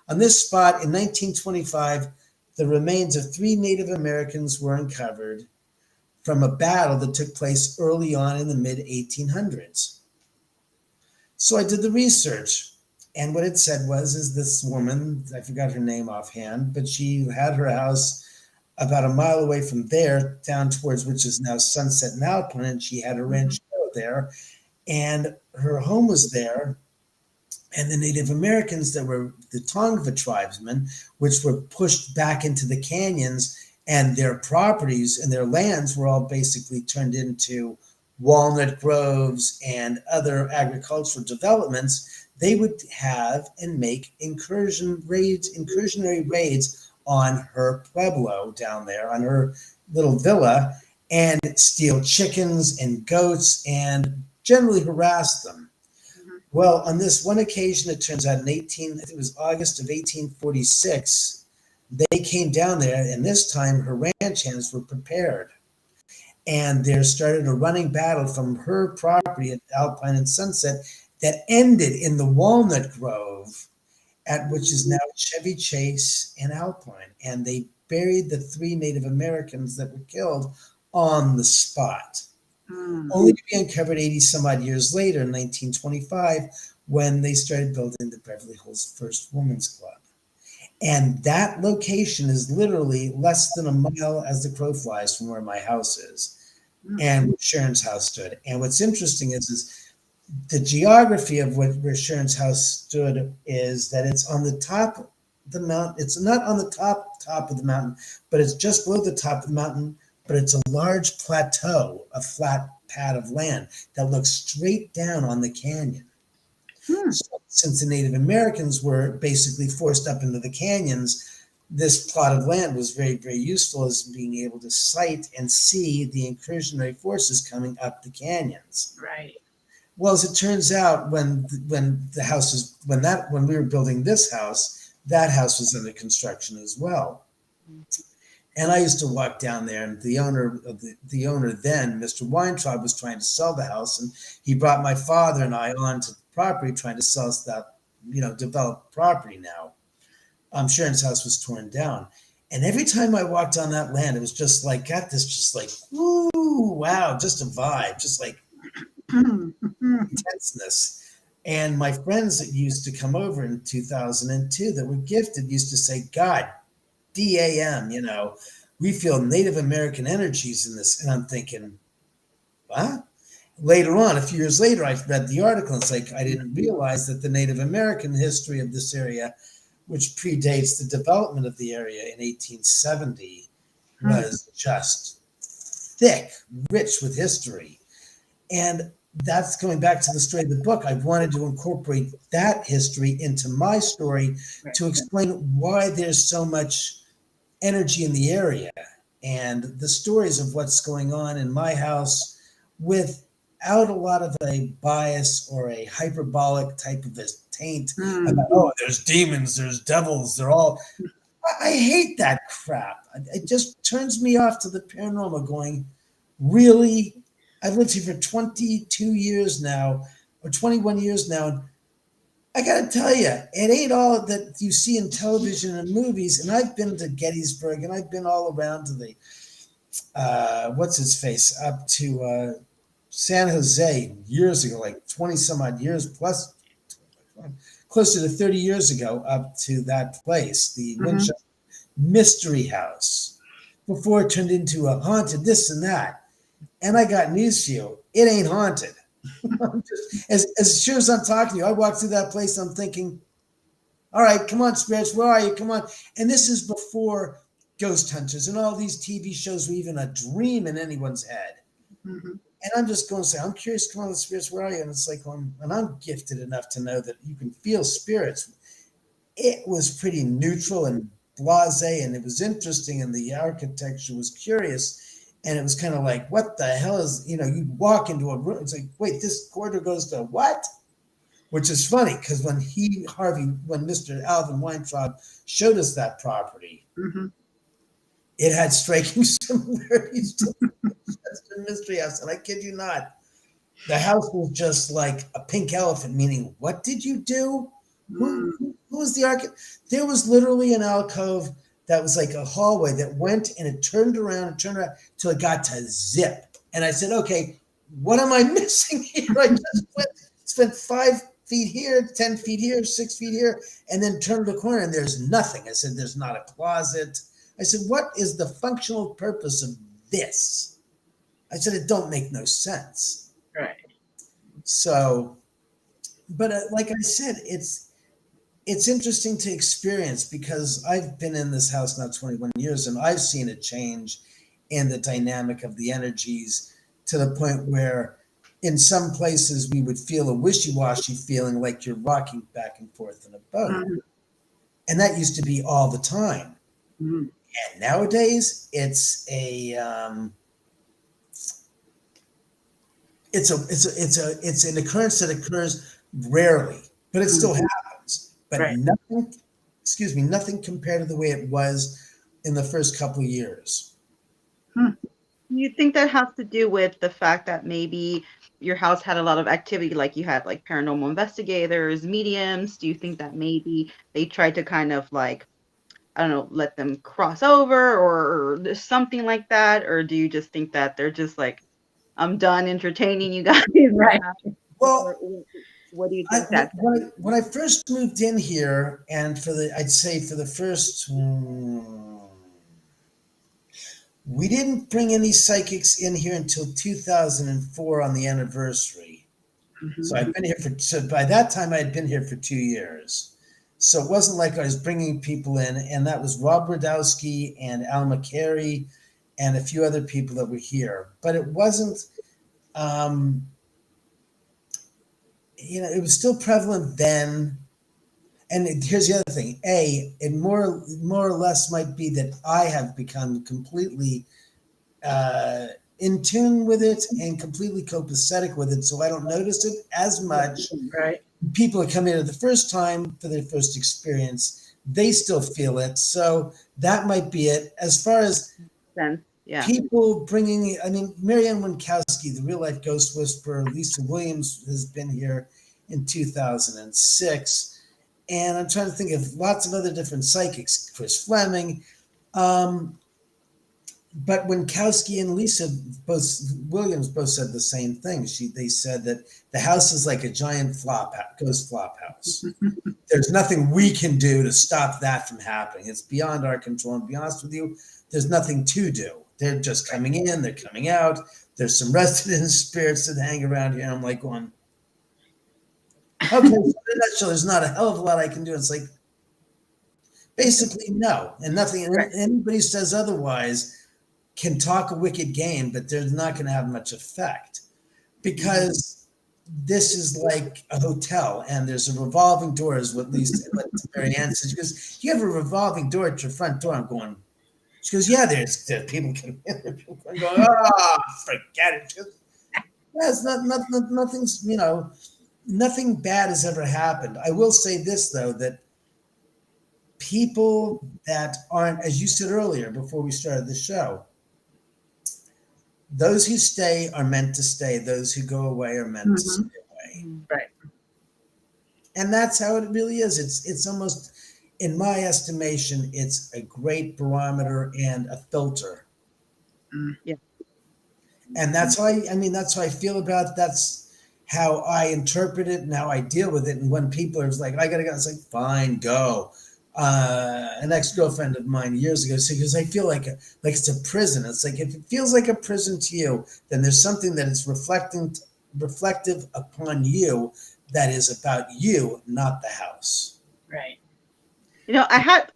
1925, the remains of 3 Native Americans were uncovered from a battle that took place early on in the mid-1800s. So I did the research. And what it said is this woman, I forgot her name offhand, but she had her house about a mile away from there, down towards which is now Sunset and Alpine, and she had a ranch there. And her home was there. And the Native Americans that were the Tongva tribesmen, which were pushed back into the canyons, and their properties and their lands were all basically turned into walnut groves and other agricultural developments. They would have and make incursionary raids on her pueblo down there, on her little villa, and steal chickens and goats and generally harass them. Well, on this one occasion, it turns out it was August of 1846, they came down there, and this time her ranch hands were prepared. And there started a running battle from her property at Alpine and Sunset that ended in the Walnut Grove, which is now Chevy Chase and Alpine. And they buried the 3 Native Americans that were killed on the spot. Only to be uncovered 80 some odd years later in 1925 when they started building the Beverly Hills First Women's Club. And that location is literally less than a mile as the crow flies from where my house is and where Sharon's house stood. And what's interesting is the geography of where Sharon's house stood is that it's on the top of the mountain. It's not on the top of the mountain, but it's just below the top of the mountain. But it's a large plateau, a flat pad of land that looks straight down on the canyon. So, since the Native Americans were basically forced up into the canyons, this plot of land was very, very useful as being able to sight and see the incursionary forces coming up the canyons. Right. Well, as it turns out, when the house was when we were building this house, that house was under construction as well. And I used to walk down there, and the owner then, Mr. Weintraub, was trying to sell the house, and he brought my father and I onto the property, trying to sell us that, developed property now. Sharon's house was torn down. And every time I walked on that land, it was just like, got this just like, woo, wow, just a vibe, just like intenseness. And my friends that used to come over in 2002 that were gifted used to say, God, DAM, we feel Native American energies in this. And I'm thinking, what? Later on, a few years later, I read the article, and it's like, I didn't realize that the Native American history of this area, which predates the development of the area in 1870, was just thick, rich with history. And that's going back to the story of the book. I wanted to incorporate that history into my story to explain why there's so much energy in the area and the stories of what's going on in my house without a lot of a bias or a hyperbolic type of a taint about, oh, there's demons, there's devils, they're all. I hate that crap. It just turns me off to the paranormal going, really? I've lived here for 22 years now, or 21 years now. And I got to tell you, it ain't all that you see in television and movies. And I've been to Gettysburg, and I've been all around to the, what's his face, up to San Jose years ago, like 20 some odd years plus, closer to 30 years ago, up to that place, the Winchester Mystery House, before it turned into a haunted this and that. And I got news for you. It ain't haunted. as sure as I'm talking to you, I walk through that place, I'm thinking, all right, come on, spirits, where are you? Come on. And this is before Ghost Hunters and all these TV shows were even a dream in anyone's head. And I'm just going to say, I'm curious, come on, spirits, where are you? And it's like, and I'm gifted enough to know that you can feel spirits. It was pretty neutral and blasé, and it was interesting, and the architecture was curious. And it was kind of like, what the hell is, you walk into a room, it's like, wait, this corridor goes to what? Which is funny, because when Mr. Alvin Weintraub showed us that property, it had striking similarities to the Mystery House. And I kid you not, the house was just like a pink elephant, meaning, what did you do? Who was the architect? There was literally an alcove that was like a hallway that went and it turned around till it got to zip. And I said, okay, what am I missing here? I just spent 5 feet here, 10 feet here, 6 feet here, and then turned the corner and there's nothing. I said, there's not a closet. I said, what is the functional purpose of this? I said, it don't make no sense. Right. So, but like I said, it's interesting to experience because I've been in this house now 21 years and I've seen a change in the dynamic of the energies to the point where in some places we would feel a wishy-washy feeling like you're rocking back and forth in a boat. And that used to be all the time. And nowadays it's an occurrence that occurs rarely, but it still happens. But nothing compared to the way it was in the first couple of years. You think that has to do with the fact that maybe your house had a lot of activity, like you had like paranormal investigators, mediums? Do you think that maybe they tried to kind of like, I don't know, let them cross over or something like that? Or do you just think that they're just like, I'm done entertaining you guys? Well, What do you think that? When I first moved in here, and I'd say for the first, we didn't bring any psychics in here until 2004 on the anniversary. Mhm. So I've been here so by that time I had been here for 2 years. So it wasn't like I was bringing people in, and that was Rob Radowski and Al McCary and a few other people that were here. But it wasn't, it was still prevalent then. And here's the other thing. It more or less might be that I have become completely in tune with it and completely copacetic with it, so I don't notice it as much. Right. People that come in at the first time for their first experience, they still feel it. So that might be it. As far as people bringing, Marianne Winkowski, the real life ghost whisperer, Lisa Williams has been here in 2006. And I'm trying to think of lots of other different psychics, Chris Fleming. But Winkowski and Lisa Williams both said the same thing. They said that the house is like a giant ghost flop house. There's nothing we can do to stop that from happening. It's beyond our control. And to be honest with you, there's nothing to do. They're just coming in, they're coming out. There's some resident spirits that hang around here. And I'm like going, okay, so in a nutshell, there's not a hell of a lot I can do. It's like, basically, no. And nothing, anybody says otherwise can talk a wicked game, but they're not going to have much effect because this is like a hotel and there's a revolving door, is what Marianne says. She goes, you have a revolving door at your front door. I'm going, she goes, yeah, there's people coming in. There, people going, forget it. It's nothing's, nothing bad has ever happened. I will say this, though, that people that aren't, as you said earlier, before we started the show, those who stay are meant to stay. Those who go away are meant to stay away. Right. And that's how it really is. It's almost, in my estimation, it's a great barometer and a filter. Yeah. And that's how that's how I feel about it. That's how I interpret it and how I deal with it. And when people are like, I gotta go, it's like, fine, go. An ex-girlfriend of mine years ago said, because I feel like it's a prison. It's like, if it feels like a prison to you, then there's something that is reflective upon you that is about you, not the house. Right. I had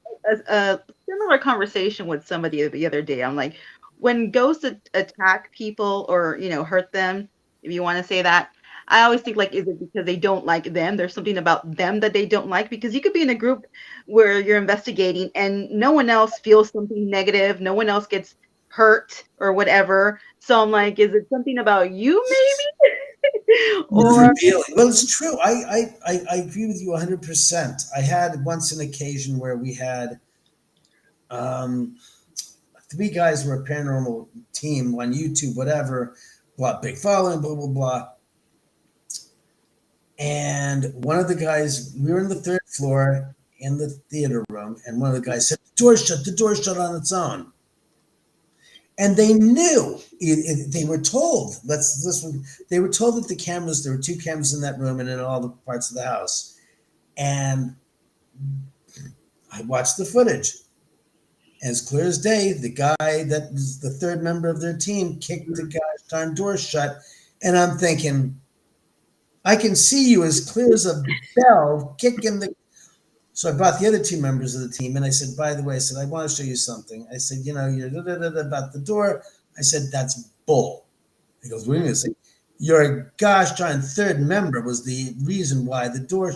a similar conversation with somebody the other day. I'm like, when ghosts attack people or, hurt them, if you want to say that, I always think, like, is it because they don't like them? There's something about them that they don't like, because you could be in a group where you're investigating and no one else feels something negative. No one else gets hurt or whatever. So I'm like, is it something about you maybe? Well, it's true. I agree with you 100%. I had once an occasion where we had 3 guys were a paranormal team on YouTube, whatever, blah, big following, blah, blah, blah. And one of the guys, we were on the 3rd floor in the theater room, and one of the guys said, the door shut on its own. And they knew, they were told, they were told that there were 2 cameras in that room and in all the parts of the house. And I watched the footage. As clear as day, the guy that was the 3rd member of their team kicked the gosh darn door shut. And I'm thinking, I can see you as clear as a bell kicking the. So I brought the other 2 members of the team, and I said, by the way, I want to show you something. I said, you're about the door. I said, that's bull. He goes, what do you mean? I said, your gosh darn 3rd member was the reason why the door.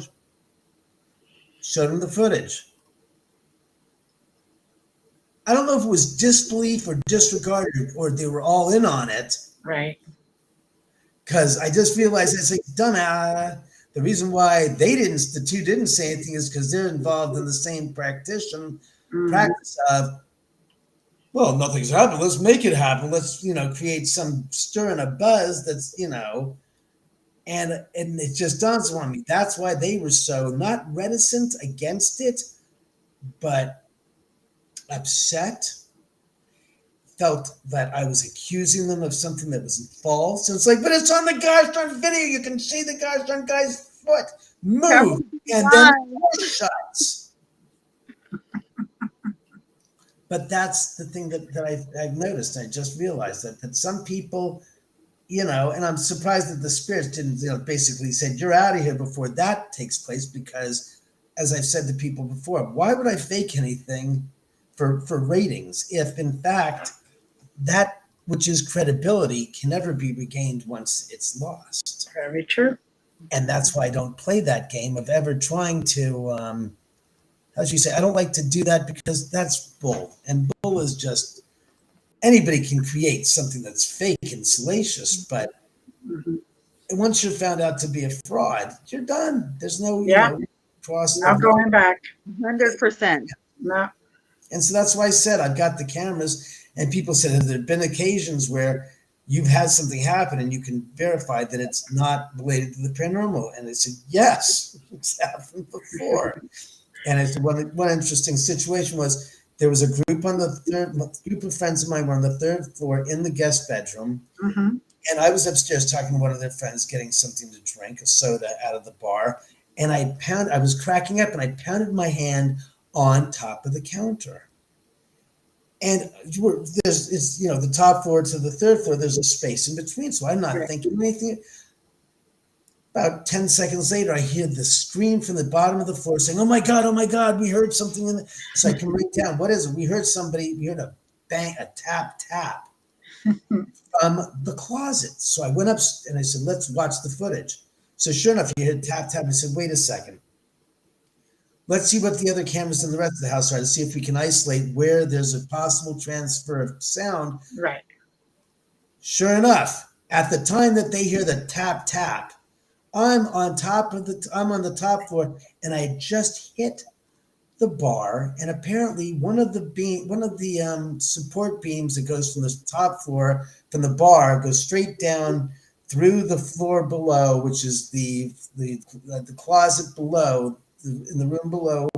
Showed him the footage. I don't know if it was disbelief or disregard or they were all in on it. Right. Because I just realized, it's like, the reason why the 2 didn't say anything is because they're involved in the same practice of, well, nothing's happened. Let's make it happen. Let's, create some stir and a buzz that's, and it just dawns on me. That's why they were so not reticent against it, but upset. Felt that I was accusing them of something that was false. And it's like, but it's on the gosh darn video. You can see the gosh darn guy's foot, move, Come and then on. the door shuts. But that's the thing that I've noticed. I just realized that some people, and I'm surprised that the spirits didn't, basically said, you're out of here before that takes place, because as I've said to people before, why would I fake anything for ratings if in fact that which is credibility can never be regained once it's lost? Very true. And that's why I don't play that game of ever trying to, as you say, I don't like to do that, because that's bull. And bull is just, anybody can create something that's fake and salacious, but once you're found out to be a fraud, you're done. There's no, cross. Not going back. 100%. No. And so that's why I said I've got the cameras, and people said, have there been occasions where you've had something happen and you can verify that it's not related to the paranormal? And I said, yes, it's happened before. And I said, one interesting situation was, there was a group group of friends of mine were on the third floor in the guest bedroom. Mm-hmm. And I was upstairs talking to one of their friends, getting something to drink, a soda out of the bar. And I was cracking up, and I pounded my hand on top of the counter. And it's the top floor to the third floor, there's a space in between. So I'm not thinking anything. About 10 seconds later, I hear the scream from the bottom of the floor saying, oh my God, we heard something. So I can write down, what is it? We heard a bang, a tap from the closet. So I went up and I said, let's watch the footage. So sure enough, you heard tap. I said, wait a second. Let's see what the other cameras in the rest of the house are to see if we can isolate where there's a possible transfer of sound. Right. Sure enough, at the time that they hear the tap, I'm on the top floor, and I had just hit the bar, and apparently one of the support beams that goes from the top floor from the bar goes straight down through the floor below, which is the closet below, in the room below,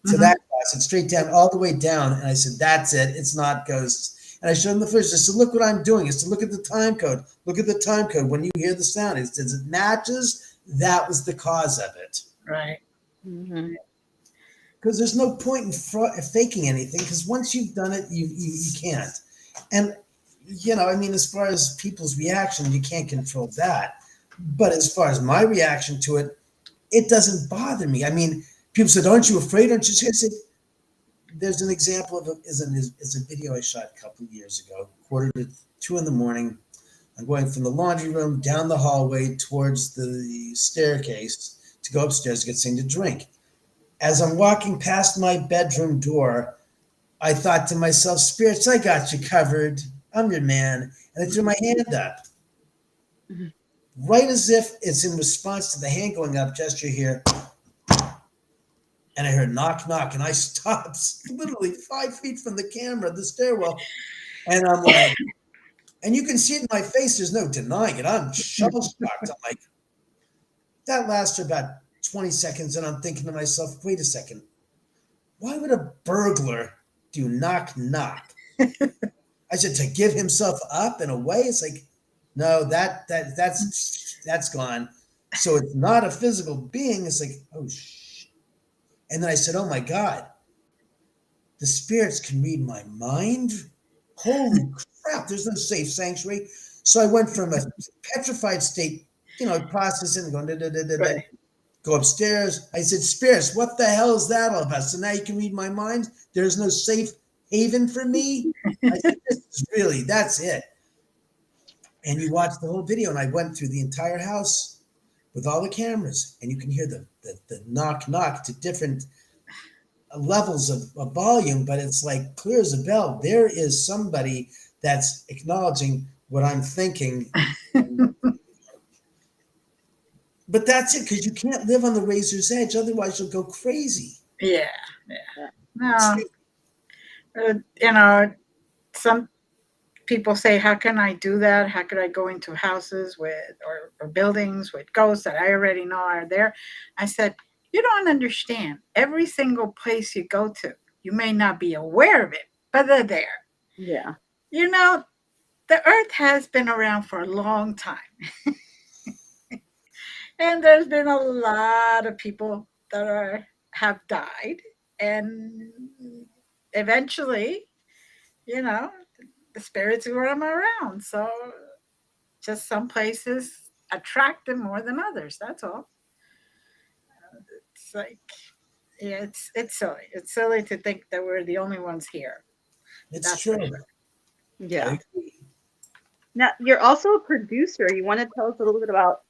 to that closet, straight down, all the way down. And I said, that's it. It's not ghosts. And I showed him the footage. I said, look what I'm doing. Is to look at the time code. Look at the time code. When you hear the sound, it says it matches. That was the cause of it. Right. Mm-hmm. Because there's no point in faking anything, because once you've done it, you can't. And, as far as people's reaction, you can't control that. But as far as my reaction to it, it doesn't bother me. I mean, people said, aren't you afraid? Aren't you scared? I said, there's an example of is a video I shot a couple of years ago, 1:45 a.m. I'm going from the laundry room down the hallway towards the staircase to go upstairs to get something to drink. As I'm walking past my bedroom door, I thought to myself, spirits, I got you covered. I'm your man. And I threw my hand up. Mm-hmm. Right as if it's in response to the hand going up gesture here. And I heard knock, knock. And I stopped literally 5 feet from the camera, the stairwell. And I'm like, and you can see it in my face. There's no denying it. I'm shell-shocked. I'm like, that lasts for about 20 seconds. And I'm thinking to myself, wait a second. Why would a burglar do knock, knock? I said, to give himself up in a way. It's like, no, that's gone. So it's not a physical being. It's like, oh, shit. And then I said, oh, my God, the spirits can read my mind? Holy crap, there's no safe sanctuary. So I went from a petrified state, processing, going, Right. Go upstairs. I said, spirits, what the hell is that all about? So now you can read my mind? There's no safe haven for me? I said, that's it. And you watch the whole video, and I went through the entire house with all the cameras, and you can hear the knock, knock to different levels of volume, but it's like clear as a bell. There is somebody that's acknowledging what I'm thinking. But that's it, because you can't live on the razor's edge. Otherwise, you'll go crazy. Yeah. No. Some people say, how can I do that? How could I go into houses or buildings with ghosts that I already know are there? I said, you don't understand. Every single place you go to, you may not be aware of it, but they're there. Yeah. The earth has been around for a long time. And there's been a lot of people that have died, and eventually, you know, the spirits will come around. So just some places attract them more than others. That's all. It's like, yeah, it's silly. It's silly to think that we're the only ones here. It's That's for true. sure. Yeah. I agree. Now, you're also a producer. You want to tell us a little bit about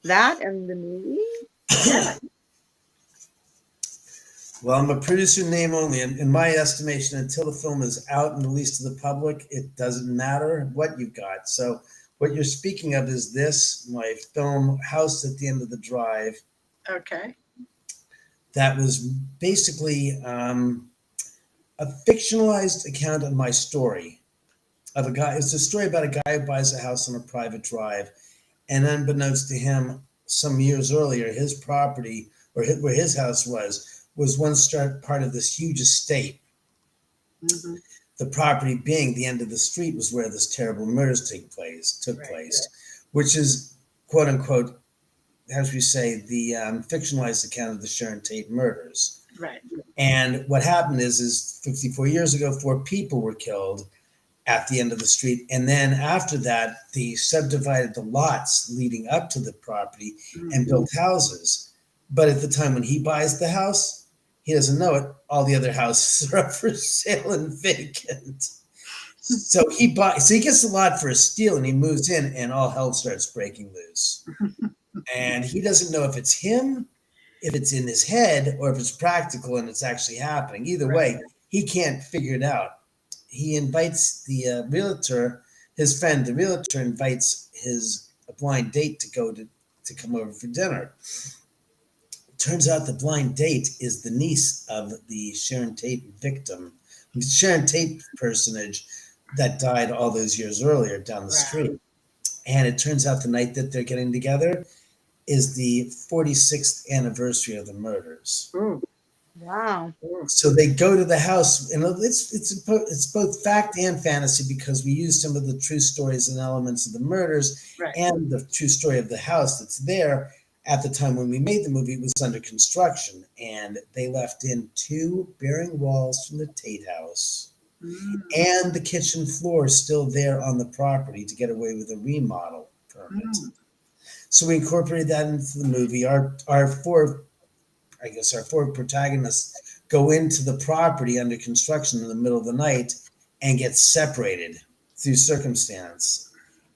that and the movie? Yeah. Well, I'm a producer in name only. In my estimation, until the film is out and released to the public, it doesn't matter what you've got. So, what you're speaking of is this my film, House at the End of the Drive. Okay. That was basically a fictionalized account of my story of a guy. It's a story about a guy who buys a house on a private drive, and unbeknownst to him, some years earlier, his property or where his house was once part of this huge estate. Hmm. The property being the end of the street was where this terrible murders took Right, place, which is quote unquote, as we say, the fictionalized account of the Sharon Tate murders. Right. And what happened is 54 years ago, 4 people were killed at the end of the street. And then after that, they subdivided the lots leading up to the property and built houses. But at the time when he buys the house, he doesn't know it. All the other houses are up for sale and vacant. So he gets the lot for a steal and he moves in and all hell starts breaking loose. And he doesn't know if it's him, if it's in his head, or if it's practical and it's actually happening. Either way, he can't figure it out. He invites the realtor, his friend, the realtor invites a blind date to come over for dinner. Turns out the blind date is the niece of the Sharon Tate victim, the Sharon Tate personage that died all those years earlier down the street. And it turns out the night that they're getting together is the 46th anniversary of the murders. Ooh. Wow. So they go to the house, and it's both fact and fantasy because we use some of the true stories and elements of the murders and the true story of the house that's there. At the time when we made the movie, it was under construction, and they left in 2 bearing walls from the Tate house, and the kitchen floor still there on the property to get away with a remodel permit. So we incorporated that into the movie. Our 4 protagonists go into the property under construction in the middle of the night and get separated through circumstance,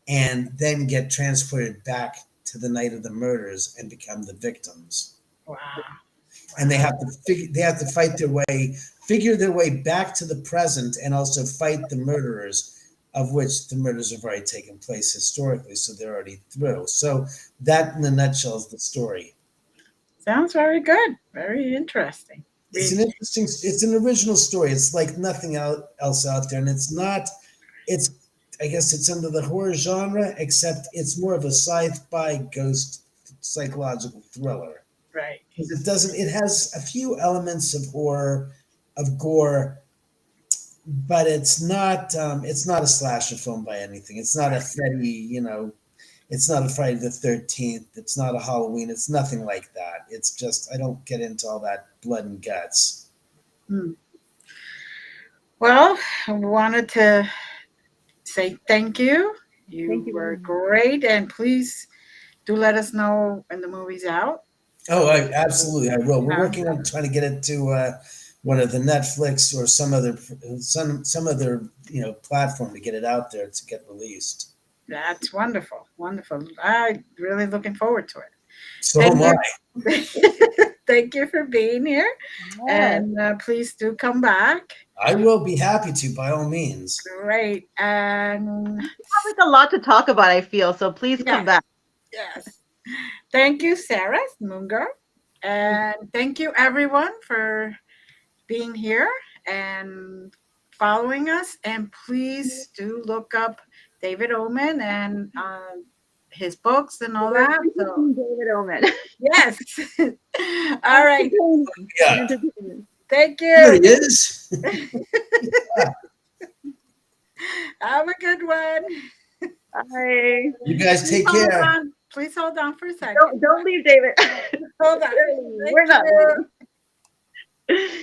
and then get transported back to the night of the murders and become the victims. Wow. And they have to figure their way back to the present and also fight the murderers, of which the murders have already taken place historically, so they're already through. So that in a nutshell is the story. Sounds very good. Very interesting. It's an original story. It's like nothing else out there. And I guess it's under the horror genre, except it's more of a sci-fi ghost psychological thriller. Right. Because it has a few elements of horror, of gore, but it's not a slasher film by anything. It's not a Freddy, it's not a Friday the 13th. It's not a Halloween. It's nothing like that. It's just, I don't get into all that blood and guts. Well, I wanted to say thank you. You were great, and please do let us know when the movie's out. Oh, absolutely, I will. We're working on trying to get it to one of the Netflix or some other platform to get it out there to get released. That's wonderful, wonderful. I'm really looking forward to it. So am I. Thank you for being here, and please do come back. I will be happy to, by all means. Great, and We have a lot to talk about, I feel, so please come back. Yes. Thank you, Sarah Moongirl, and thank you everyone for being here and following us. And please do look up David Oman and his books and all that. So, David Oman. yes. All right. Yeah. Thank you. There he is. Have a good one. Bye. You guys take care. Please hold on for a second. Don't leave, David. Hold on. We're not Thank you. leaving.